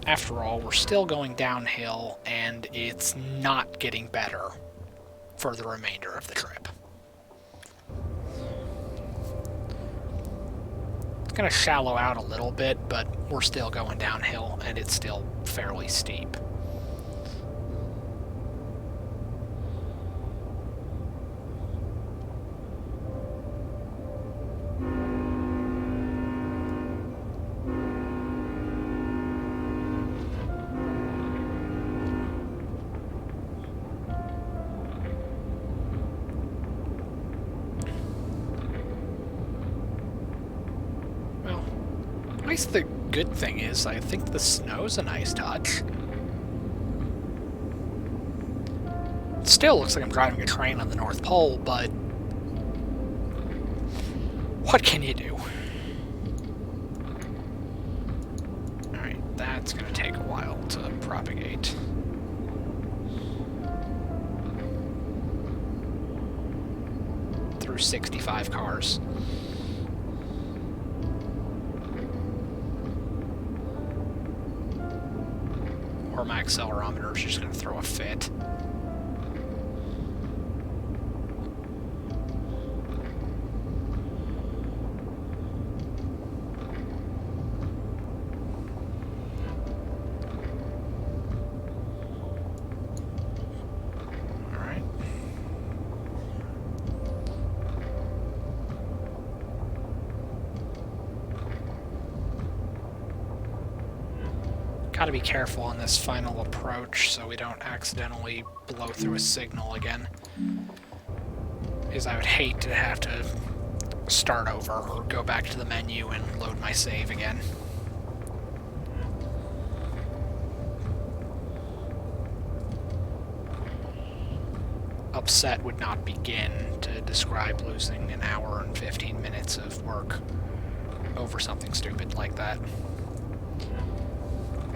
After all, we're still going downhill, and it's not getting better for the remainder of the trip. Going to shallow out a little bit, but we're still going downhill, and it's still fairly steep. At least the good thing is, I think the snow's a nice touch. It still looks like I'm driving a train on the North Pole, but what can you do? Alright, that's going to take a while to propagate. Through 65 cars. Or my accelerometer is just going to throw a fit. Alright. Gotta be careful on this final approach so we don't accidentally blow through a signal again. Because I would hate to have to start over or go back to the menu and load my save again. Upset would not begin to describe losing an hour and 15 minutes of work over something stupid like that.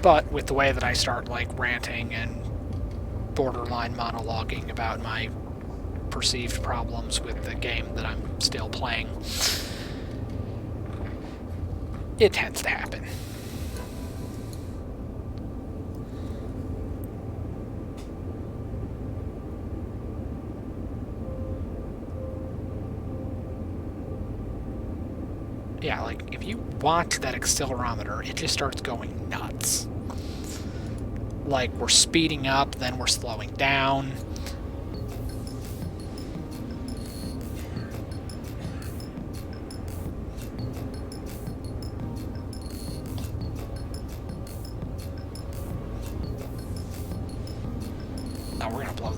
But with the way that I start, like, ranting and borderline monologuing about my perceived problems with the game that I'm still playing, it tends to happen. Yeah, like, if you watch that accelerometer, it just starts going nuts. Like, we're speeding up, then we're slowing down.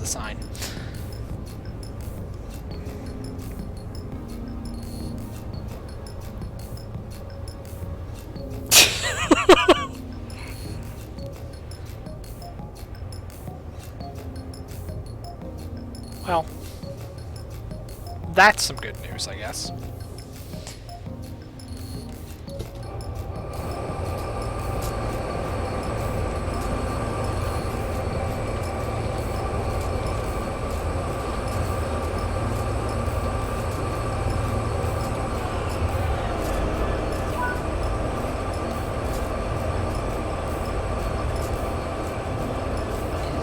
the sign. Well, that's some good news, I guess.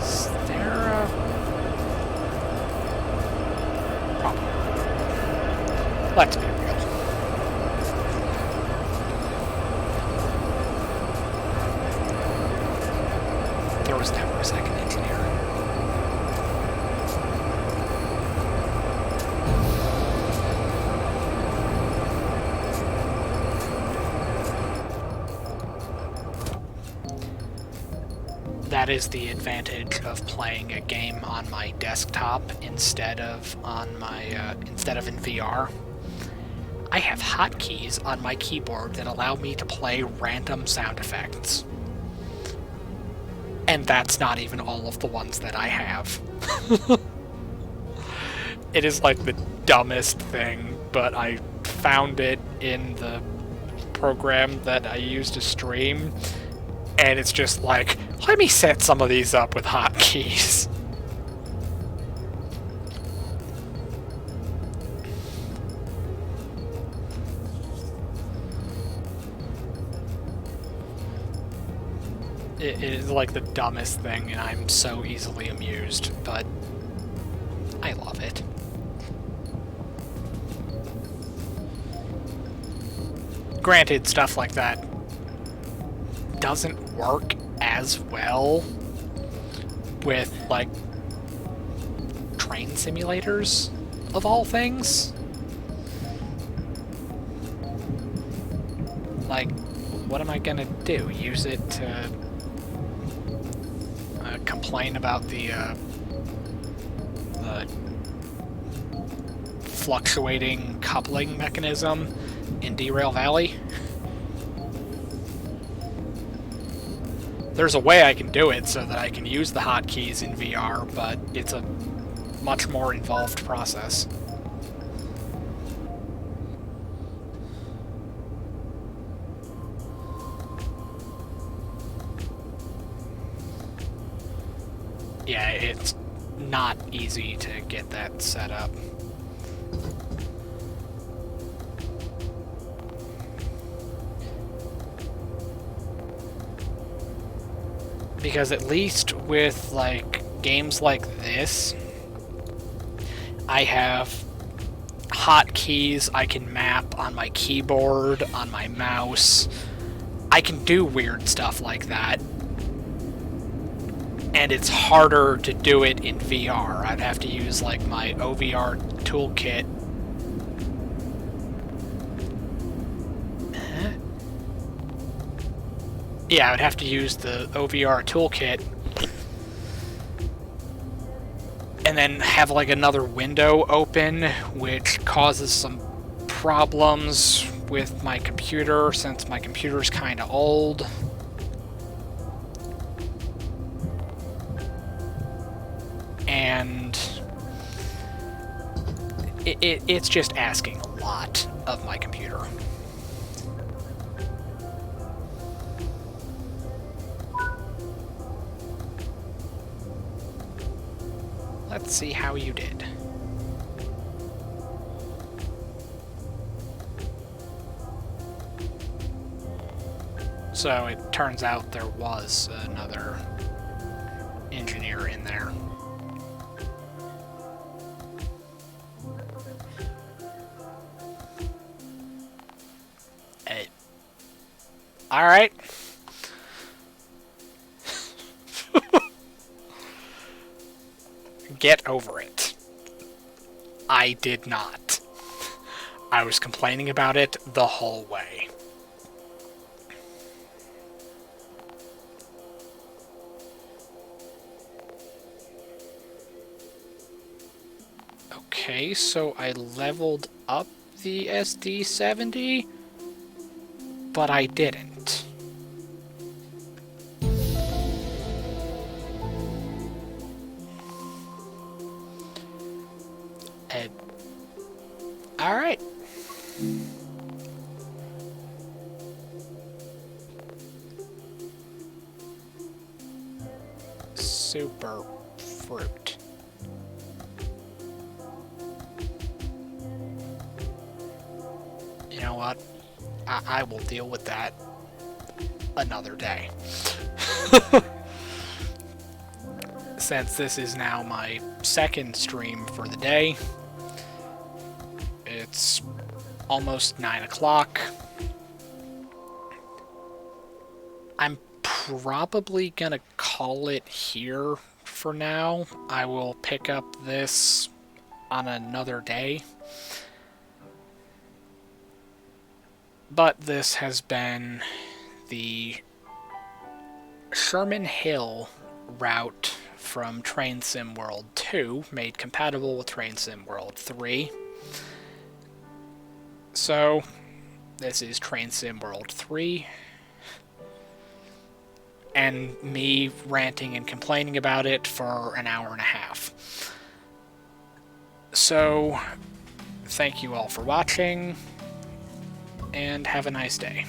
Is there a problem? Let's be real. There was never a second engineer. That is the advantage of playing a game on my desktop instead of in VR. I have hotkeys on my keyboard that allow me to play random sound effects. And that's not even all of the ones that I have. It is like the dumbest thing, but I found it in the program that I use to stream, and it's just like, let me set some of these up with hotkeys. It is like the dumbest thing, and I'm so easily amused, but I love it. Granted, stuff like that doesn't work as well with, like, train simulators, of all things. Like, what am I gonna do? Use it to complain about the fluctuating coupling mechanism in Derail Valley? There's a way I can do it so that I can use the hotkeys in VR, but it's a much more involved process. Yeah, it's not easy to get that set up. Because at least with, like, games like this, I have hotkeys I can map on my keyboard, on my mouse. I can do weird stuff like that. And it's harder to do it in VR. I'd have to use, like, my OVR toolkit. Yeah, I would have to use the OVR toolkit and then have, like, another window open, which causes some problems with my computer since my computer's kind of old. And it's just asking a lot of my computer. Let's see how you did. So it turns out there was another engineer in there. Hey. All right. Get over it. I did not. I was complaining about it the whole way. Okay, so I leveled up the SD70, but I didn't. Alright. Super fruit. You know what? I will deal with that another day. Since this is now my second stream for the day, it's almost 9 o'clock. I'm probably gonna call it here for now. I will pick up this on another day. But this has been the Sherman Hill route from Train Sim World 2, made compatible with Train Sim World 3. So, this is Train Sim World 3. And me ranting and complaining about it for an hour and a half. So, thank you all for watching, and have a nice day.